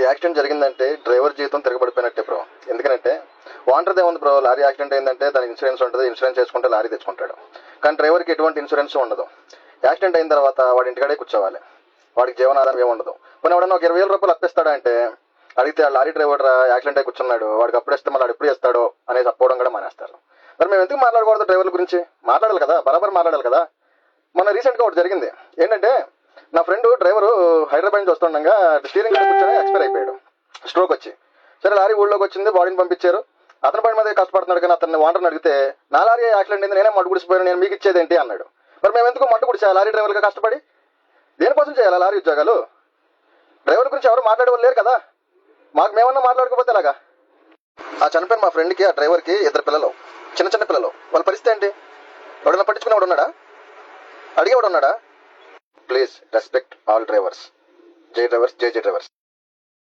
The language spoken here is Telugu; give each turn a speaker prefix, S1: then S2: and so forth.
S1: యాక్సిడెంట్ జరిగిందంటే డ్రైవర్ జీవితం తిరగబడిపోయినట్టే బ్రో. ఎందుకంటే వాంటర్దే ఉంది బ్రో. లారీ యాక్సిడెంట్ అయిందంటే దానికి ఇన్సూరెన్స్ ఉంటుంది, ఇన్సూరెన్స్ చేసుకుంటే లారీ తెచ్చుకుంటాడు. కానీ డ్రైవర్కి ఎటువంటి ఇన్సూరెన్స్ ఉండదు. యాక్సిడెంట్ అయిన తర్వాత వాడి ఇంటికాడే కూర్చోవాలి, వాడికి జీవనాధారం ఏమి ఉండదు. కొన్ని ఎవడన్నా ఒక 20,000 రూపాయలు అప్పిస్తాడా అంటే అడిగితే ఆ లారీ డ్రైవర్ యాక్సిడెంట్ అయి కూర్చున్నాడు, వాడికి అప్పుడు ఇస్తే మళ్ళీ ఎప్పుడు ఇస్తాడో అనేది అప్పుకోవడం కూడా మానేస్తారు. మరి మేము ఎందుకు మాట్లాడకూడదు డ్రైవర్ల గురించి? మాట్లాడాలి కదా, బరాబర్ మాట్లాడాలి కదా. మొన్న రీసెంట్గా ఒకటి జరిగింది. ఏంటంటే నా ఫ్రెండ్ డ్రైవరు హైదరాబాద్ నుంచి వస్తుండగా స్టీరింగ్ మీద కూర్చొని ఎక్స్పైర్ అయిపోయాడు, స్ట్రోక్ వచ్చి. సరే లారీ ఊళ్ళోకి వచ్చింది, బాడీని పంపించారు. అతని పని మీద కష్టపడుతున్నాడు. కానీ అతన్ని వాంటర్ని అడిగితే నా లారీ యాక్సిడెంట్ అయింది, నేనే మడ్డు గుడిసిపోయాను, నేను మీకు ఇచ్చేది ఏంటి అన్నాడు. మరి మేము ఎందుకు మడ్డు గుడిసా లారీ డ్రైవర్గా కష్టపడి? దేనికోసం చేయాలా లారీ ఉద్యోగాలు? డ్రైవర్ గురించి ఎవరు మాట్లాడేవాళ్ళు లేరు కదా. మాకు మేమన్నా మాట్లాడుకోపోతే ఎలాగా? ఆ చనిపోయిన మా ఫ్రెండ్కి ఆ డ్రైవర్కి 2 పిల్లలు, చిన్న పిల్లలు. వాళ్ళ పరిస్థితి ఏంటి? ఎవడన్నా పట్టించుకునేవాడు ఉన్నాడా? అడిగేవాడు ఉన్నాడా? Please respect all drivers. జై డ్రైవర్స్, జై డ్రైవర్స్.